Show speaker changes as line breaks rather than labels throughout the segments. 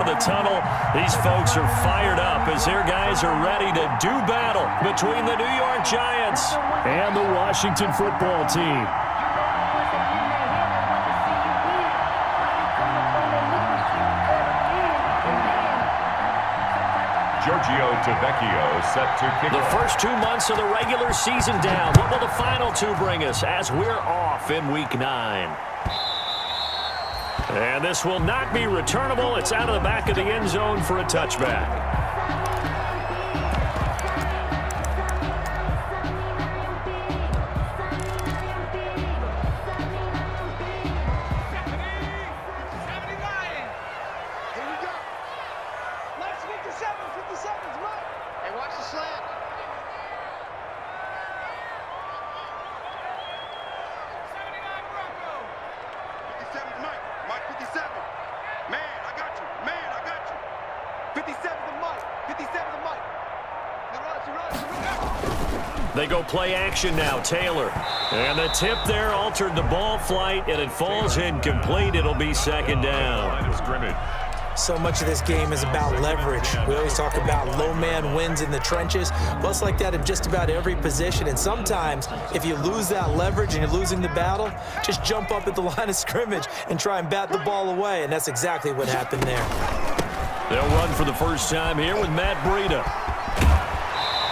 the tunnel. These folks are fired up as their guys are ready to do battle between the New York Giants and the Washington football team.
Set to kick
the
off.
first 2 months of the regular season down. What will the final 2 bring us as we're off in Week 9? And this will not be returnable. It's out of the back of the end zone for a touchback. They go play action now, Taylor. And the tip there altered the ball flight, and it falls incomplete. It'll be second down.
So much of this game is about leverage. We always talk about low man wins in the trenches. Well, it's like that in just about every position. And sometimes, if you lose that leverage and you're losing the battle, just jump up at the line of scrimmage and try and bat the ball away. And that's exactly what happened there.
They'll run for the first time here with Matt Breida.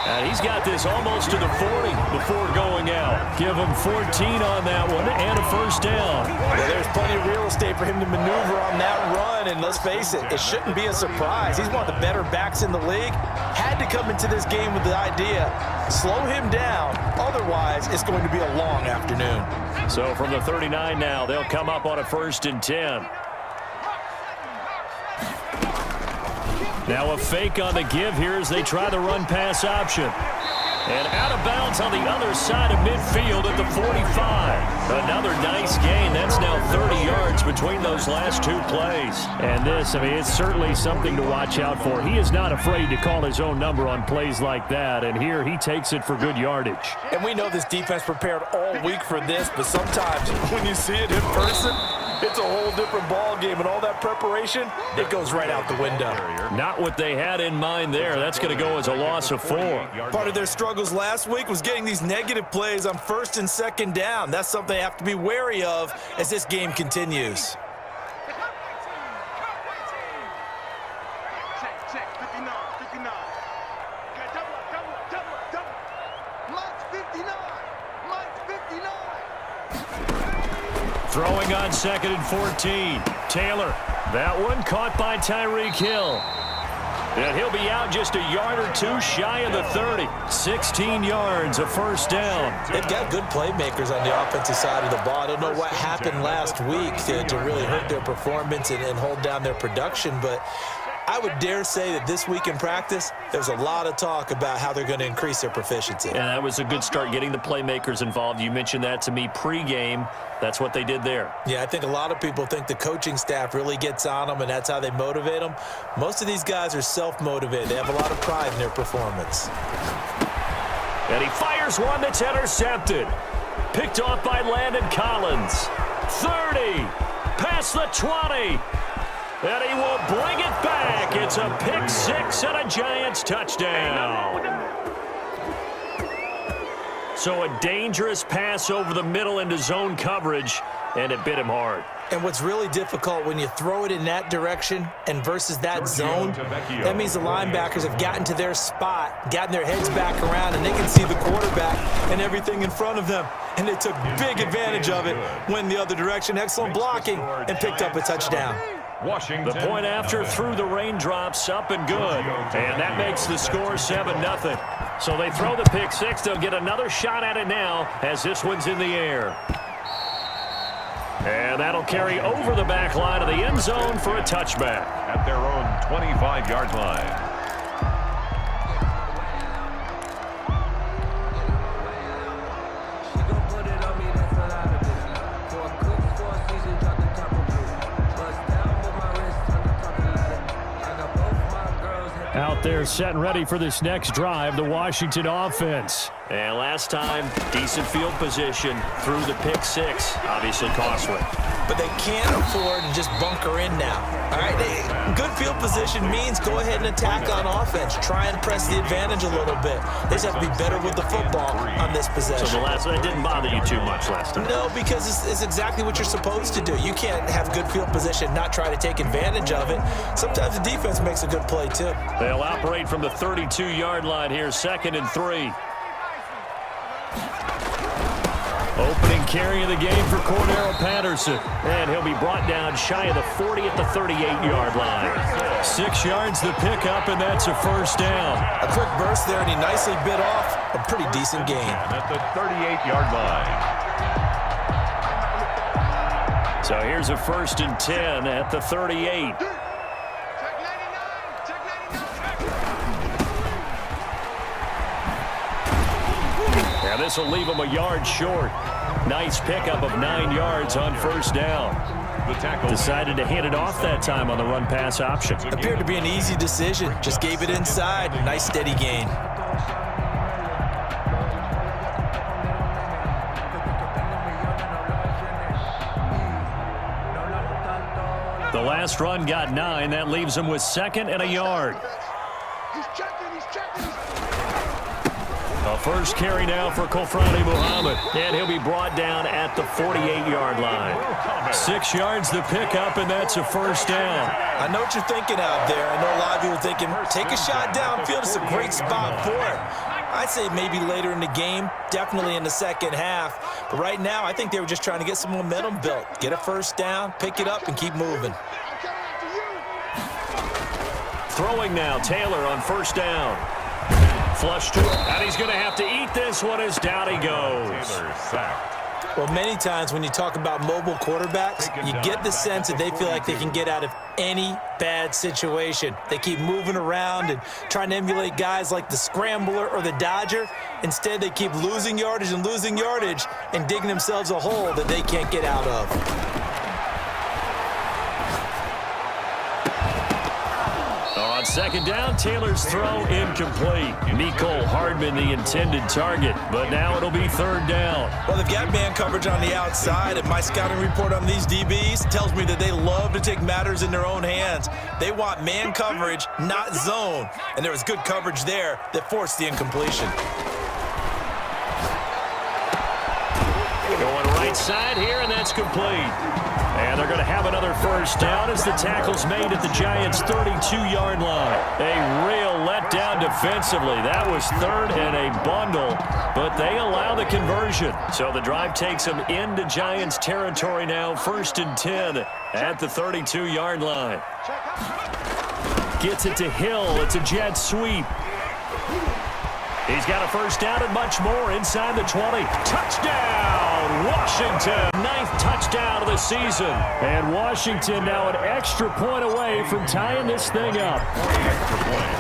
And he's got this almost to the 40 before going out. Give him 14 on that one and a first down.
Well, there's plenty of real estate for him to maneuver on that run. And let's face it, it shouldn't be a surprise. He's one of the better backs in the league. Had to come into this game with the idea, slow him down. Otherwise, it's going to be a long afternoon.
So from the 39 now, they'll come up on a 1st and 10. Now a fake on the give here as they try the run-pass option. And out of bounds on the other side of midfield at the 45. Another nice gain. That's now 30 yards between those last 2 plays. And this, I mean, it's certainly something to watch out for. He is not afraid to call his own number on plays like that. And here he takes it for good yardage.
And we know this defense prepared all week for this, but sometimes when you see it in person, it's a whole different ball game, and all that preparation, it goes right out the window.
Not what they had in mind there. That's going to go as a loss of 4.
Part of their struggles last week was getting these negative plays on 1st and 2nd down. That's something they have to be wary of as this game continues.
Throwing on 2nd and 14. Taylor, that one caught by Tyreek Hill. And he'll be out just a yard or 2 shy of the 30. 16 yards, a first down.
They've got good playmakers on the offensive side of the ball. I don't know what happened last week to really hurt their performance and hold down their production, but I would dare say that this week in practice, there's a lot of talk about how they're going to increase their proficiency.
And that was a good start, getting the playmakers involved. You mentioned that to me pregame. That's what they did there.
Yeah, I think a lot of people think the coaching staff really gets on them, and that's how they motivate them. Most of these guys are self-motivated. They have a lot of pride in their performance.
And he fires one that's intercepted. Picked off by Landon Collins. 30, past the 20. And he will bring it back. It's a pick 6 and a Giants touchdown. So a dangerous pass over the middle into zone coverage, and it bit him hard.
And what's really difficult when you throw it in that direction and versus that zone, that means the linebackers have gotten to their spot, gotten their heads back around, and they can see the quarterback and everything in front of them. And they took big advantage of it, went the other direction, excellent blocking, and picked up a touchdown.
The point after threw the raindrops up and good. And that makes the score 7-0. So they throw the pick 6. They'll get another shot at it now as this one's in the air. And that'll carry over the back line of the end zone for a touchback.
At their own 25-yard line.
Out there set and ready for this next drive, the Washington offense. And last time, decent field position through the pick 6, obviously costly.
but they can't afford to just bunker in now. All right, good field position means go ahead and attack on offense. Try and press the advantage a little bit. They just have to be better with the football on this possession.
So that didn't bother you too much last time?
No, because it's exactly what you're supposed to do. You can't have good field position, not try to take advantage of it. Sometimes the defense makes a good play, too.
They'll operate from the 32-yard line here, 2nd and 3. Opening carry of the game for Cordero Patterson. And he'll be brought down shy of the 40 at the 38-yard line. 6 yards the pickup, and that's a first down.
A quick burst there, and he nicely bit off a pretty decent gain.
At the 38-yard line.
So here's a 1st and 10 at the 38. Now this will leave him a yard short. Nice pickup of 9 yards on first down. Decided to hand it off that time on the run-pass option.
Appeared to be an easy decision. Just gave it inside. Nice steady gain.
The last run got 9. That leaves him with 2nd and a yard. A first carry now for Kofrani Muhammad, and he'll be brought down at the 48-yard line. 6 yards the pickup, and that's a first down.
I know what you're thinking out there. I know a lot of you are thinking, take a shot downfield. It's a great spot for it. I'd say maybe later in the game, definitely in the second half. But right now, I think they were just trying to get some momentum built. Get a first down, pick it up, and keep moving.
Throwing now, Taylor on first down. Flush to him, and he's going to have to eat this one as down he goes.
Taylor sacked.
Well, many times when you talk about mobile quarterbacks, you get the sense that they feel like they can get out of any bad situation. They keep moving around and trying to emulate guys like the Scrambler or the Dodger. Instead, they keep losing yardage and digging themselves a hole that they can't get out of.
On second down, Taylor's throw incomplete. Nicole Hardman the intended target, but now it'll be third down.
Well, they've got man coverage on the outside, and my scouting report on these DBs tells me that they love to take matters in their own hands. They want man coverage, not zone, and there was good coverage there that forced the incompletion.
Going right side here, and that's complete. And they're going to have another first down as the tackle's made at the Giants' 32-yard line. A real letdown defensively. That was third and a bundle, but they allow the conversion. So the drive takes them into Giants territory now, 1st and 10 at the 32-yard line. Gets it to Hill. It's a jet sweep. He's got a first down and much more inside the 20. Touchdown, Washington. 9th touchdown of the season. And Washington now an extra point away from tying this thing up.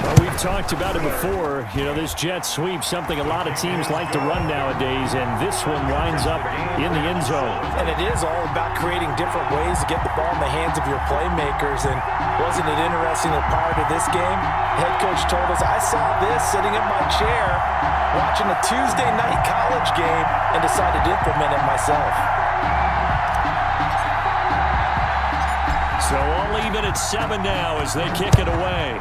Well, we've talked about it before. You know, this jet sweep, something a lot of teams like to run nowadays, and this one winds up in the end zone.
And it is all about creating different ways to get the ball in the hands of your playmakers. And wasn't it interesting that prior to this game, head coach told us, I saw this sitting in my chair watching a Tuesday night college game and decided to implement it myself.
So all even at 7 now as they kick it away.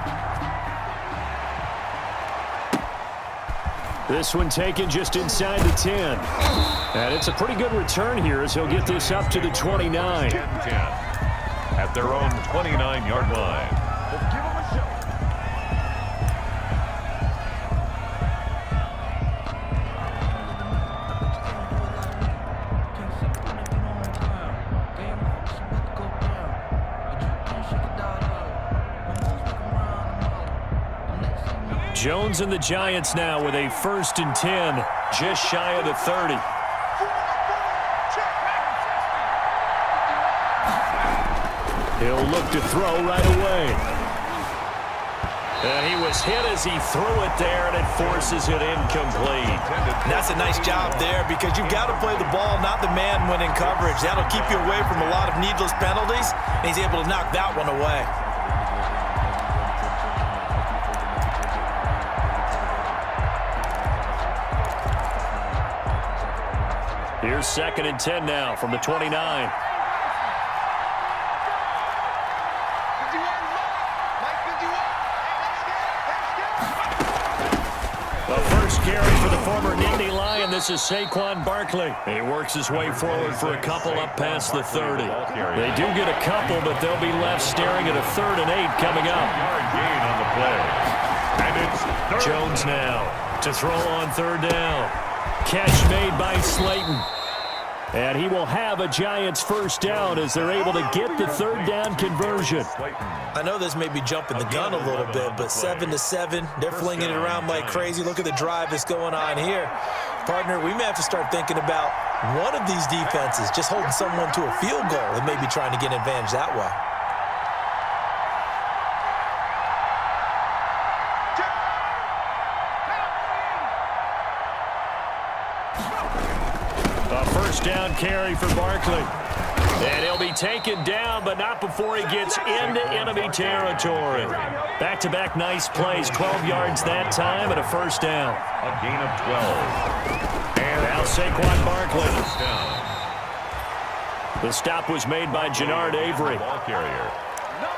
This one taken just inside the 10. And it's a pretty good return here as he'll get this up to the 29.
10-10 at their own 29-yard line.
Jones and the Giants now with a 1st and 10, just shy of the 30. He'll look to throw right away. And he was hit as he threw it there, and it forces it incomplete.
That's a nice job there because you've got to play the ball, not the man when in coverage. That'll keep you away from a lot of needless penalties, and he's able to knock that one away.
Here's 2nd and 10 now from the 29. carry for the former Nittany Lion. This is Saquon Barkley. He works his way forward for a couple up past the 30. They do get a couple, but they'll be left staring at a 3rd and 8 coming up.
Yard gain on the play. And it's
Jones now to throw on 3rd down. Catch made by Slayton. And he will have a Giants first down as they're able to get the 3rd down conversion.
I know this may be jumping the gun a little bit, but 7-7, they're flinging it around like crazy. Look at the drive that's going on here. Partner, we may have to start thinking about one of these defenses just holding someone to a field goal and maybe trying to get an advantage that way.
A first down carry for Barkley. And he'll be taken down, but not before he gets into enemy territory. Back-to-back nice plays, 12 yards that time and a first down.
a gain of 12. And
now Saquon Barkley.
First down.
The stop was made by Jannard Avery.
Ball carrier.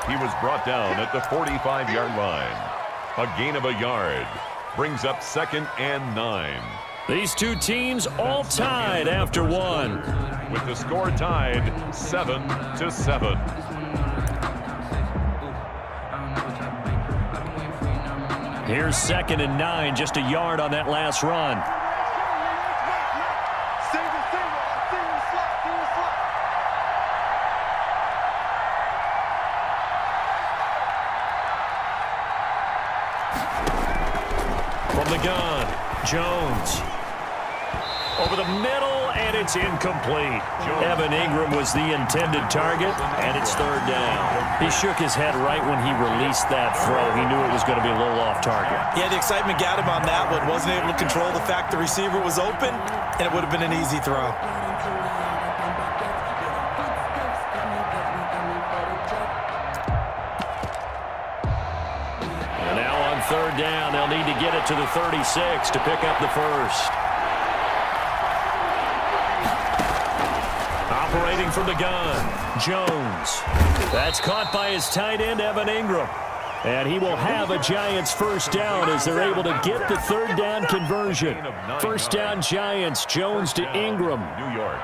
He was brought down at the 45-yard line. A gain of a yard. Brings up 2nd and 9.
These two teams all tied after one.
With the score tied 7-7.
Here's 2nd and 9, just a yard on that last run. From the gun, Jones. Over the middle, and it's incomplete. Evan Ingram was the intended target, and it's 3rd down. He shook his head right when he released that throw. He knew it was going to be a little off target.
Yeah, the excitement got him on that one. Wasn't able to control the fact the receiver was open, and it would have been an easy throw.
And now on 3rd down, they'll need to get it to the 36 to pick up the first. Operating from the gun, Jones. That's caught by his tight end, Evan Ingram. And he will have a Giants first down as they're able to get the 3rd down conversion. First down Giants, Jones to Ingram.
New York.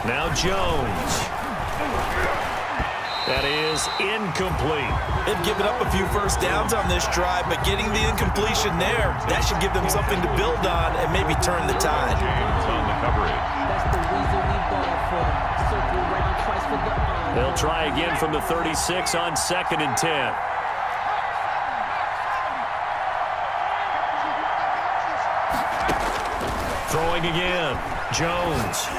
Now Jones. That is incomplete.
They've given up a few first downs on this drive, but getting the incompletion there, that should give them something to build on and maybe turn the tide.
On the coverage.
They'll try again from the 36 on 2nd and 10. Throwing again, Jones.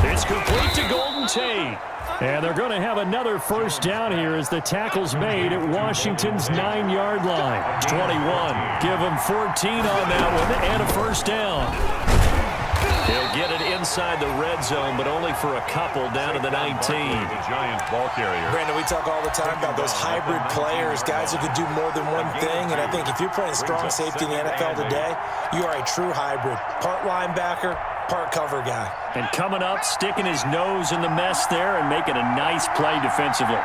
It's complete to Golden Tate. And they're going to have another first down here as the tackle's made at Washington's 9-yard line. 21. Give them 14 on that one and a first down. He'll get it inside the red zone, but only for a couple down to the 19.
The Giants ball carrier.
Brandon, we talk all the time about those hybrid players, guys who can do more than one thing. And I think if you're playing strong safety in the NFL today, you are a true hybrid. Part linebacker, part cover guy.
And coming up, sticking his nose in the mess there and making a nice play defensively.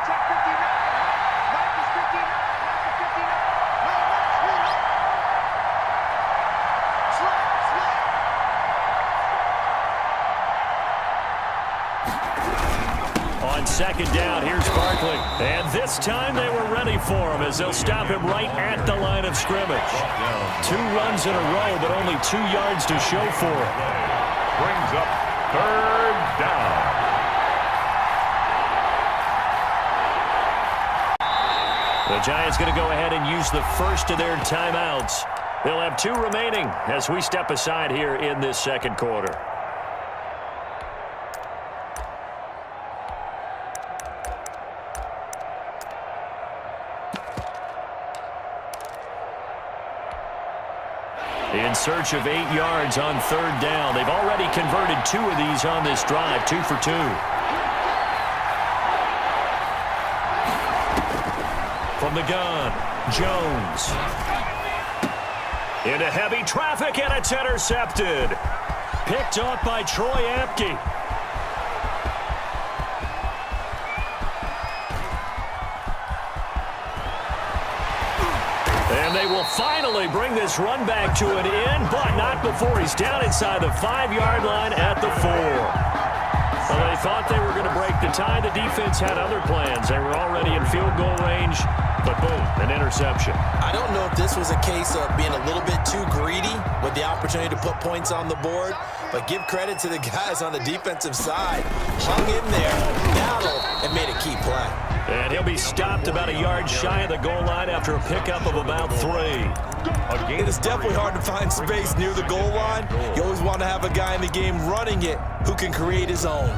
On 2nd down, here's Barkley. And this time they were ready for him as they'll stop him right at the line of scrimmage. 2 runs in a row, but only 2 yards to show for it.
Brings up 3rd down.
The Giants going to go ahead and use the first of their timeouts. They'll have 2 remaining as we step aside here in this 2nd quarter. In search of 8 yards on 3rd down. They've already converted 2 of these on this drive, 2 for 2. From the gun, Jones. Into heavy traffic, and it's intercepted. Picked off by Troy Apke. And they will finally bring this run back to an end, but not before he's down inside the 5-yard line at the 4. Well, they thought they were going to break the tie. The defense had other plans. They were already in field goal range, but boom, an interception.
I don't know if this was a case of being a little bit too greedy with the opportunity to put points on the board, but give credit to the guys on the defensive side. Hung in there, battled, and made a key play.
And he'll be stopped about a yard shy of the goal line after a pickup of about 3.
It is definitely hard to find space near the goal line. You always want to have a guy in the game running it who can create his own.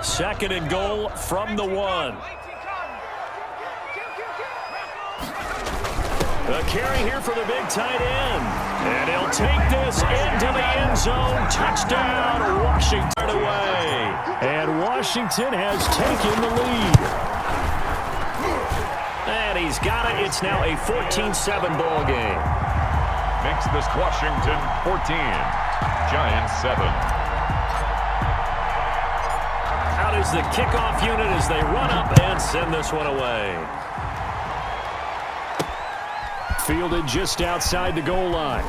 Second and goal from the 1. A carry here for the big tight end. And he'll take this into the end zone. Touchdown, Washington away. And Washington has taken the lead. And he's got it. It's now a 14-7 ball game.
Makes this Washington 14. Giants 7.
Out is the kickoff unit as they run up and send this one away. Fielded just outside the goal line.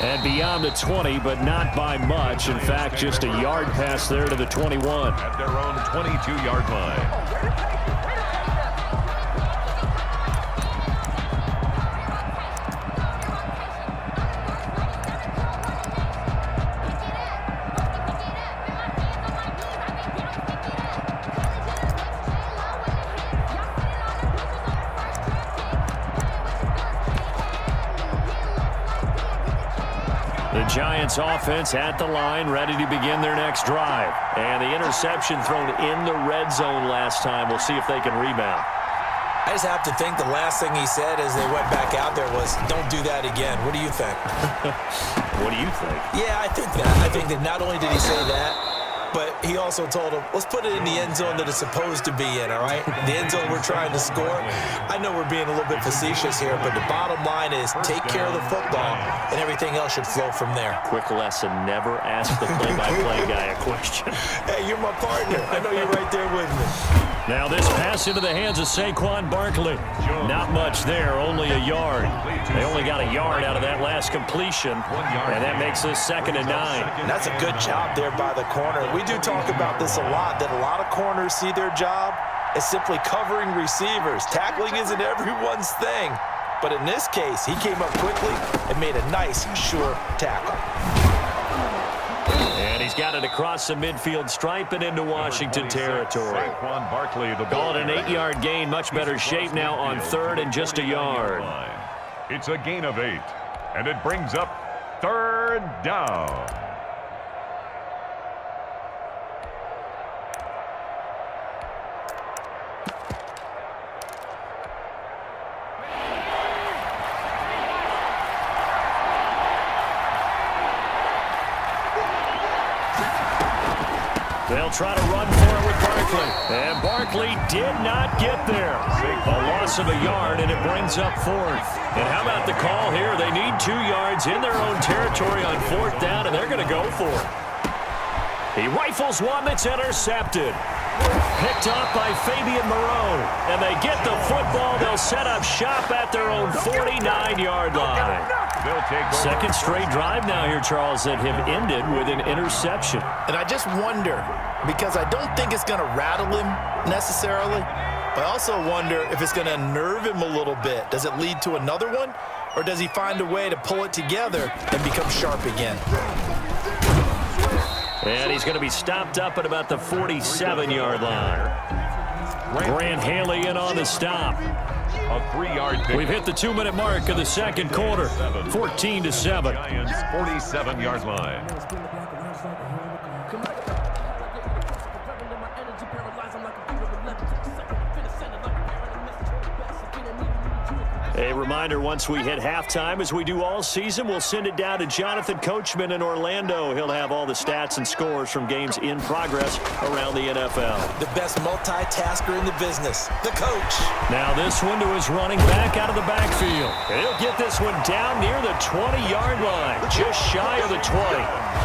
And beyond the 20, but not by much. In fact, just a yard pass there to the 21.
At their own 22-yard line.
The Giants offense at the line, ready to begin their next drive. And the interception thrown in the red zone last time. We'll see if they can rebound.
I just have to think the last thing he said as they went back out there was, don't do that again. What do you think?
What do you think?
Yeah, I think that. I think that not only did he say that, but he also told him, let's put it in the end zone that it's supposed to be in, all right? The end zone we're trying to score. I know we're being a little bit facetious here, but the bottom line is take care of the football, and everything else should flow from there.
Quick lesson, never ask the play-by-play guy a question.
Hey, you're my partner. I know you're right there with me.
Now this pass into the hands of Saquon Barkley. Not much there, only a yard. They only got a yard out of that last completion, and that makes this 2nd and 9.
And that's a good job there by the corner. We do talk about this a lot, that a lot of corners see their job as simply covering receivers. Tackling isn't everyone's thing. But in this case, he came up quickly and made a nice, sure tackle.
And he's got it across the midfield stripe and into Washington territory. Call it an 8-yard gain. Much better shape now on 3rd and just a yard.
It's a gain of 8, and it brings up 3rd down.
They'll try to run for it with Barkley. And Barkley did not get there. A loss of a yard, and it brings up 4th. And how about the call here? They need 2 yards in their own territory on 4th down, and they're going to go for it. He rifles one that's intercepted. Picked off by Fabian Moreau. And they get the football. They'll set up shop at their own 49-yard line. Second straight drive now here, Charles, that have ended with an interception.
And I just wonder, because I don't think it's going to rattle him necessarily, but I also wonder if it's going to unnerve him a little bit. Does it lead to another one, or does he find a way to pull it together and become sharp again?
And he's going to be stopped up at about the 47-yard line. Grant Haley in on the stop.
A 3-yard pick.
We've hit the 2-minute mark of the second quarter. 14-7.
Giants 47-yard line.
A reminder, once we hit halftime, as we do all season, we'll send it down to Jonathan Coachman in Orlando. He'll have all the stats and scores from games in progress around the NFL.
The best multitasker in the business, the coach.
Now this one to his running back out of the backfield. He'll get this one down near the 20-yard line, just shy of the 20.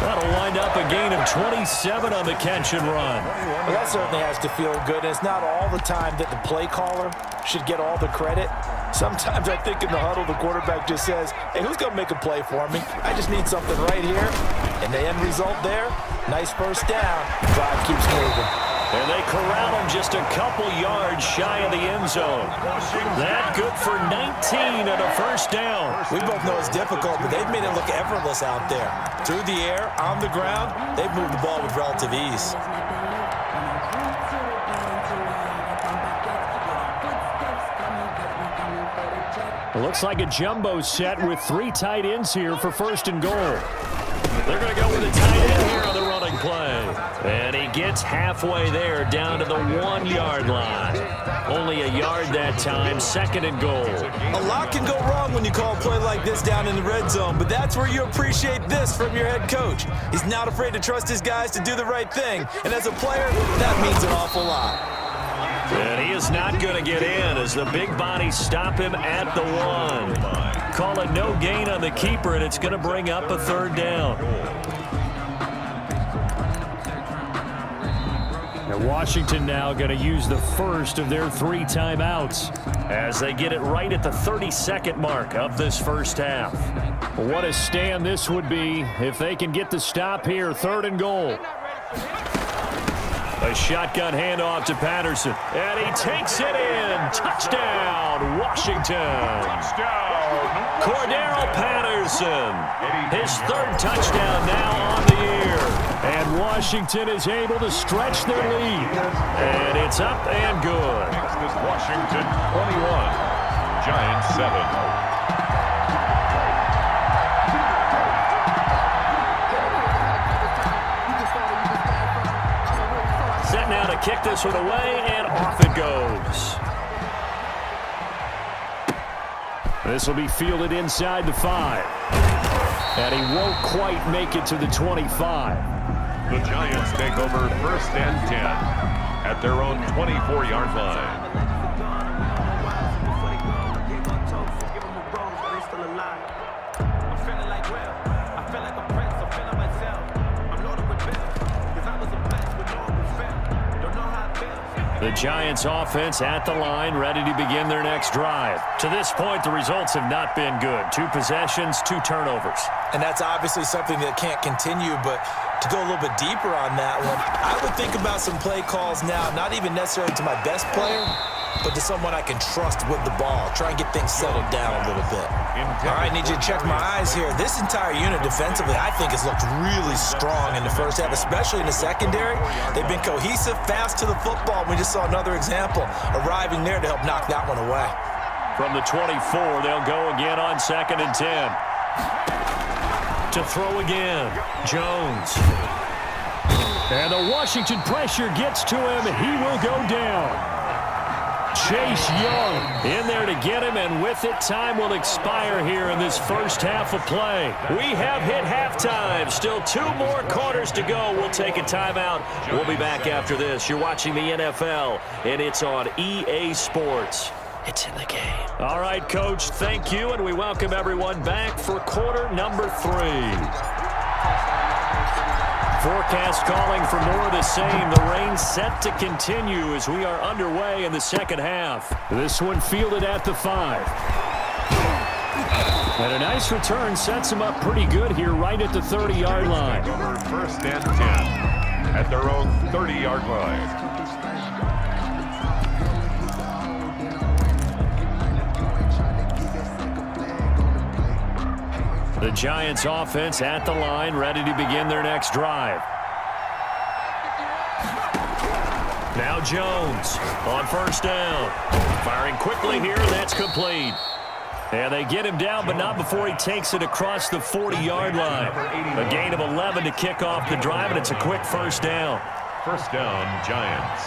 That'll wind up a gain of 27 on the catch and run.
Well, that certainly has to feel good. And it's not all the time that the play caller should get all the credit. Sometimes I think in the huddle, the quarterback just says, hey, who's going to make a play for me? I just need something right here. And the end result there, nice first down. Drive keeps moving.
And they corral him just a couple yards shy of the end zone. That good for 19 and a first down.
We both know it's difficult, but they've made it look effortless out there. Through the air, on the ground, they've moved the ball with relative ease.
It looks like a jumbo set with 3 tight ends here for first and goal. They're going to go with a tight end here on the running play. And he gets halfway there, down to the 1-yard line. Only a yard that time, second and goal.
A lot can go wrong when you call a play like this down in the red zone, but that's where you appreciate this from your head coach. He's not afraid to trust his guys to do the right thing. And as a player, that means an awful lot.
And he is not going to get in as the big bodies stop him at the 1. Call it no gain on the keeper, and it's going to bring up a third down. And Washington now going to use the first of their 3 timeouts as they get it right at the 32nd mark of this first half. What a stand this would be if they can get the stop here, third and goal. A shotgun handoff to Patterson, and he takes it in. Touchdown, Washington. Touchdown. Cordero Patterson, his 3rd touchdown now on the year. And Washington is able to stretch their lead. And it's up and good.
Next is Washington 21, Giants 7.
Now to kick this one away, and off it goes. This will be fielded inside the 5. And he won't quite make it to the 25.
The Giants take over first and 10 at their own 24-yard line.
The Giants offense at the line, ready to begin their next drive. To this point, the results have not been good. 2 possessions, 2 turnovers.
And that's obviously something that can't continue, but to go a little bit deeper on that one, I would think about some play calls now, not even necessarily to my best player, but to someone I can trust with the ball. Try and get things settled down a little bit. All right, I need you to check my eyes here. This entire unit defensively, I think, has looked really strong in the first half, especially in the secondary. They've been cohesive, fast to the football. We just saw another example arriving there to help knock that one away.
From the 24, they'll go again on 2nd and 10. To throw again, Jones. And the Washington pressure gets to him. He will go down. Chase Young in there to get him, and with it, time will expire here in this first half of play. We have hit halftime. Still 2 more quarters to go. We'll take a timeout. We'll be back after this. You're watching the NFL, and it's on EA Sports. It's in the game. All right, Coach, thank you, and we welcome everyone back for quarter number 3. Forecast calling for more of the same. The rain set to continue as we are underway in the second half. This one fielded at the 5. And a nice return sets them up pretty good here right at the 30-yard line.
First and 10 at their own 30-yard line.
The Giants offense at the line, ready to begin their next drive. Now Jones on first down. Firing quickly here, that's complete. And they get him down, but not before he takes it across the 40-yard line. A gain of 11 to kick off the drive, and it's a quick first down.
First down, Giants.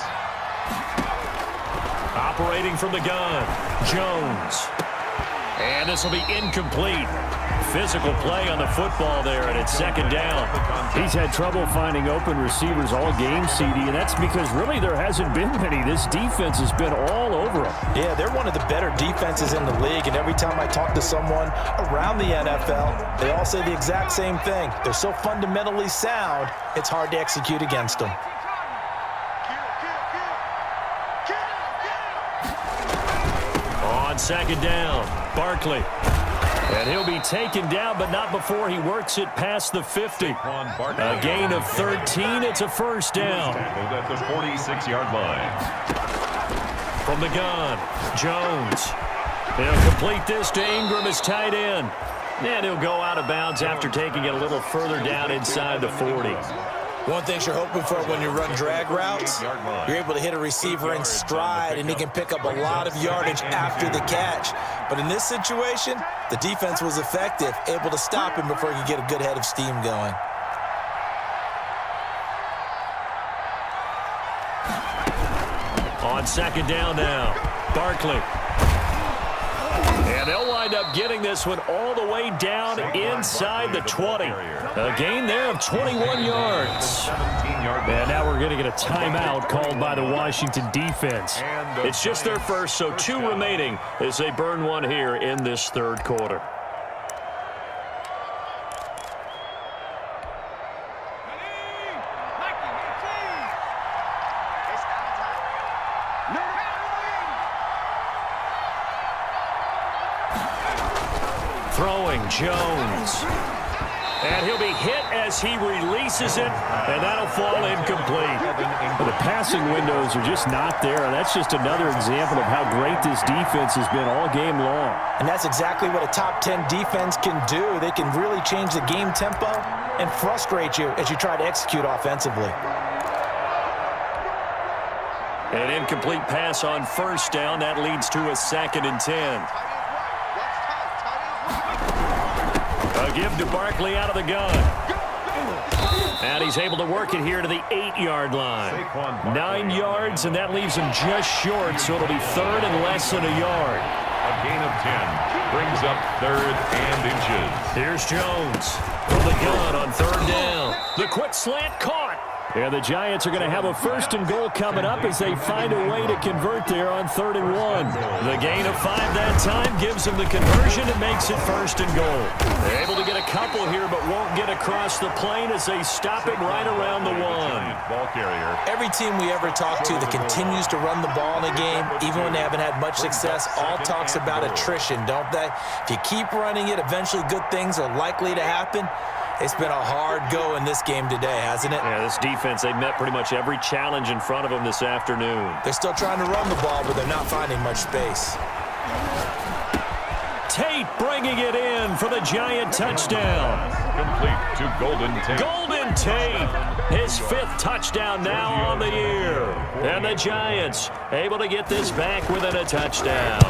Operating from the gun, Jones. And this will be incomplete. Physical play on the football there, and it's second down.
He's had trouble finding open receivers all game, CD, and that's because really there hasn't been many. This defense has been all over him.
Yeah, they're one of the better defenses in the league, and every time I talk to someone around the NFL, they all say the exact same thing. They're so fundamentally sound, it's hard to execute against them.
On second down, Barkley. And he'll be taken down, but not before he works it past the 50. A gain of 13. It's a first down.
At the 46-yard line.
From the gun, Jones. He'll complete this to Ingram as tight end. And he'll go out of bounds after taking it a little further down inside the 40.
One thing you're hoping for when you run drag routes, you're able to hit a receiver in stride, and he can pick up a lot of yardage after the catch. But in this situation, the defense was effective, able to stop him before he could get a good head of steam going.
On second down now, Barkley. And they'll wind up getting this one all the way down inside the 20. A gain there of 21 yards. And now we're going to get a timeout called by the Washington defense. It's just their first, so 2 remaining as they burn one here in this third quarter. Throwing, Jones. And he'll be hit as he releases it, and that'll fall incomplete.
Well, the passing windows are just not there, and that's just another example of how great this defense has been all game long.
And that's exactly what a top 10 defense can do. They can really change the game tempo and frustrate you as you try to execute offensively.
An incomplete pass on first down. That leads to a 2nd and 10. A give to Barkley out of the gun. And he's able to work it here to the 8-yard line. 9 yards, and that leaves him just short, so it'll be 3rd and less than a yard.
A gain of 10 brings up 3rd and inches.
Here's Jones from the gun on 3rd down. The quick slant caught. And the Giants are going to have a 1st and goal coming up as they find a way to convert there on 3rd and 1. The gain of 5 that time gives them the conversion and makes it 1st and goal. They're able to get a couple here, but won't get across the plane as they stop it right around the 1.
Ball carrier.
Every team we ever talk to that continues to run the ball in a game, even when they haven't had much success, all talks about attrition, don't they? If you keep running it, eventually good things are likely to happen. It's been a hard go in this game today, hasn't it?
Yeah, this defense, they met pretty much every challenge in front of them this afternoon.
They're still trying to run the ball, but they're not finding much space.
Tate bringing it in for the Giant touchdown.
Complete to Golden Tate.
Golden Tate, his 5th touchdown now on the year. And the Giants able to get this back within a touchdown.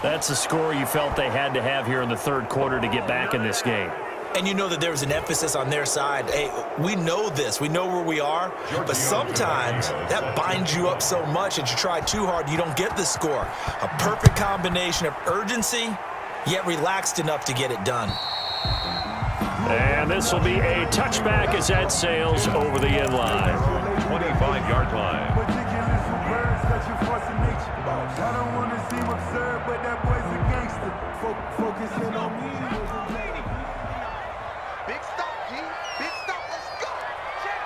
That's the score you felt they had to have here in the 3rd quarter to get back in this game.
And you know that there was an emphasis on their side. Hey, we know this. We know where we are. But sometimes that binds you up so much that you try too hard, you don't get the score. A perfect combination of urgency, yet relaxed enough to get it done.
And this will be a touchback as that sails over the end line.
25-yard line.
I don't want to seem absurd, but that boy's a gangster. Focusing on me. Big stop, G. Big stop. Let's go. Check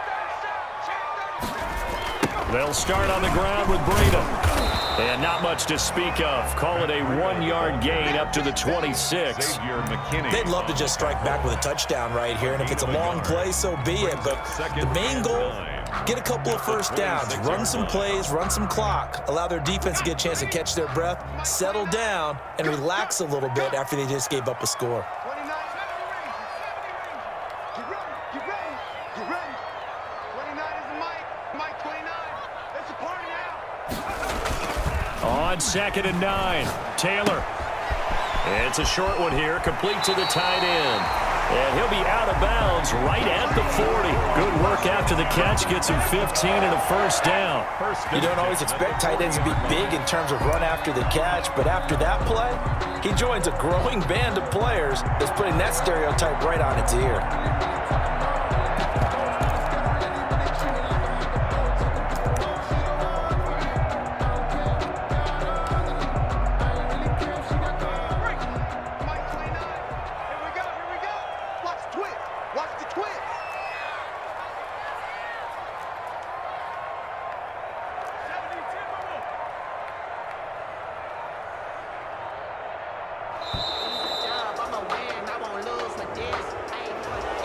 that.
They'll start on the ground with Breida. And not much to speak of. Call it a 1-yard gain up to the 26.
They'd love to just strike back with a touchdown right here. And if it's a long play, so be it. But the main goal, get a couple of first downs, run some plays, run some clock, allow their defense to get a chance to catch their breath, settle down, and relax a little bit after they just gave up a score.
Get ready. 29 is the Mike 29. It's a party now.
On 2nd and 9, Taylor. It's a short one here, complete to the tight end. And he'll be out of bounds right at the 40. Good work after the catch. Gets him 15 and a first down.
You don't always expect tight ends to be big in terms of run after the catch, but after that play, he joins a growing band of players that's putting that stereotype right on its ear.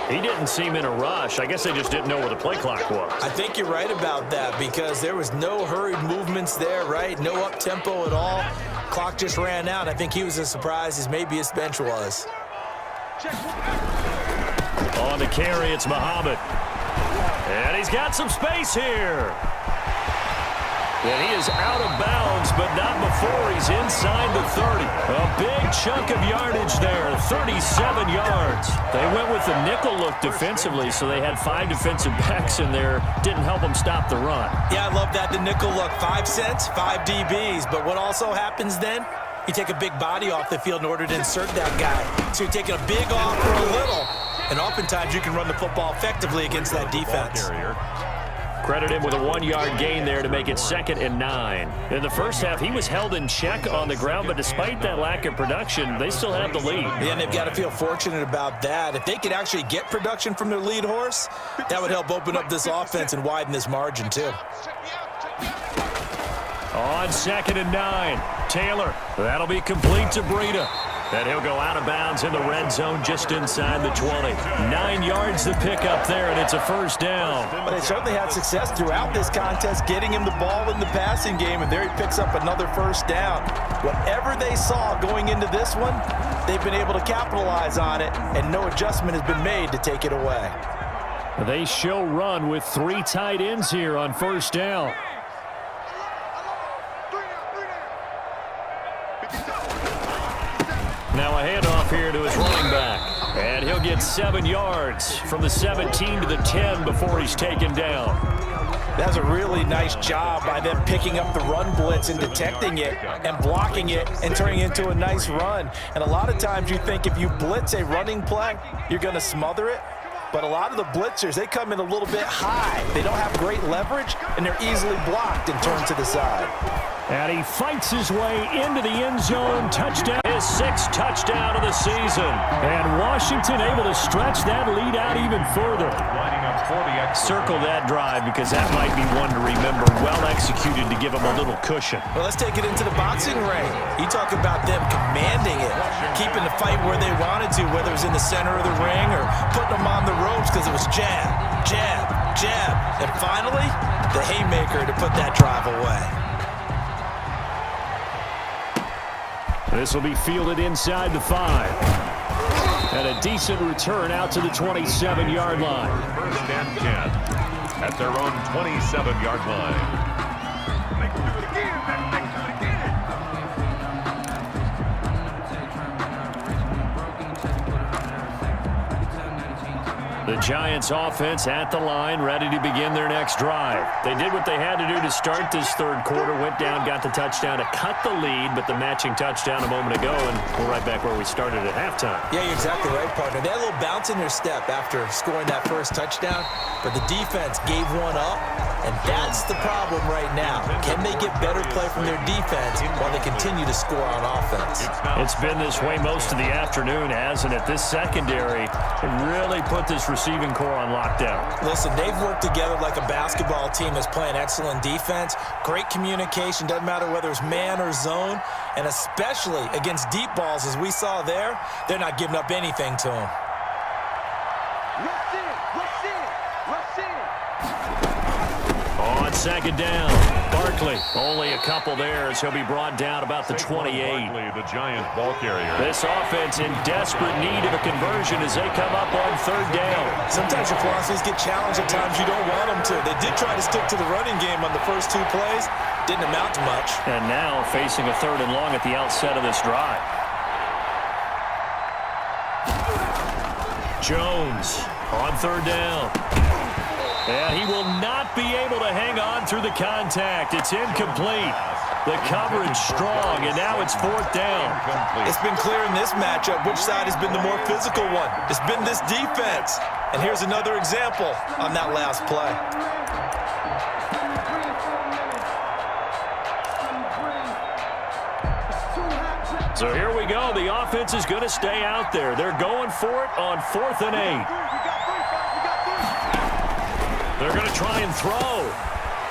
He didn't seem in a rush. I guess they just didn't know where the play clock was.
I think you're right about that because there was no hurried movements there, right? No up-tempo at all. Clock just ran out. I think he was as surprised as maybe his bench was.
On the carry, it's Muhammad. And he's got some space here. And he is out of bounds, but not before he's inside the 30. A big chunk of yardage there, 37 yards. They went with the nickel look defensively, so they had 5 defensive backs in there. Didn't help them stop the run.
Yeah, I love that, the nickel look. 5 cents, 5 DBs. But what also happens then? You take a big body off the field in order to insert that guy. So you're taking a big off for a little. And oftentimes you can run the football effectively against that defense.
Credit him with a 1-yard gain there to make it 2nd and 9. In the first half, he was held in check on the ground, but despite that lack of production, they still have the lead.
Yeah, and they've got to feel fortunate about that. If they could actually get production from their lead horse, that would help open up this offense and widen this margin too.
On 2nd and 9, Taylor. That'll be complete to Breida. And he'll go out of bounds in the red zone just inside the 20. 9 yards to pick up there, and it's a first down.
But they certainly had success throughout this contest, getting him the ball in the passing game, and there he picks up another first down. Whatever they saw going into this one, they've been able to capitalize on it, and no adjustment has been made to take it away.
They show run with 3 tight ends here on first down.
Now a handoff here to his running back. And he'll get 7 yards from the 17 to the 10 before he's taken down.
That's a really nice job by them picking up the run blitz and detecting it and blocking it and turning it into a nice run. And a lot of times you think if you blitz a running play, you're going to smother it. But a lot of the blitzers, they come in a little bit high. They don't have great leverage, and they're easily blocked and turned to the side.
And he fights his way into the end zone. Touchdown.
His 6th touchdown of the season.
And Washington able to stretch that lead out even further.
Circle that drive because that might be one to remember. Well executed to give him a little cushion.
Well, let's take it into the boxing ring. You talk about them commanding it, keeping the fight where they wanted to, whether it was in the center of the ring or putting them on the ropes because it was jab, jab, jab. And finally, the haymaker to put that drive away.
This will be fielded inside the 5. And a decent return out to the 27-yard line.
First and 10 at their own 27-yard line.
The Giants offense at the line, ready to begin their next drive. They did what they had to do to start this third quarter, went down, got the touchdown to cut the lead, but the matching touchdown a moment ago, and we're right back where we started at halftime.
Yeah, you're exactly right, partner. They had a little bounce in their step after scoring that first touchdown, but the defense gave one up, and that's the problem right now. Can they get better play from their defense while they continue to score on offense?
It's been this way most of the afternoon, hasn't it? This secondary really put this receiving core on lockdown.
Listen, they've worked together like a basketball team that's playing excellent defense. Great communication, doesn't matter whether it's man or zone, and especially against deep balls as we saw there, they're not giving up anything to them.
On 2nd down, Barkley, only a couple there as he'll be brought down about the 28.
Barkley, the Giant ball carrier.
This offense in desperate need of a conversion as they come up on 3rd down.
Sometimes your philosophies get challenged at times you don't want them to. They did try to stick to the running game on the first 2 plays. Didn't amount to much.
And now facing a 3rd and long at the outset of this drive. Jones on third down. And he will not be able to hang on through the contact. It's incomplete. The coverage strong, and now it's fourth down.
It's been clear in this matchup which side has been the more physical one. It's been this defense. And here's another example on that last play.
So here we go. The offense is going to stay out there. They're going for it on 4th and 8. They're going to try and throw.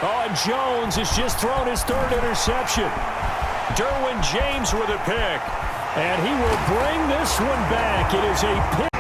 Oh, and Jones has just thrown his third interception.
Derwin James with a pick.
And he will bring this one back. It is a pick.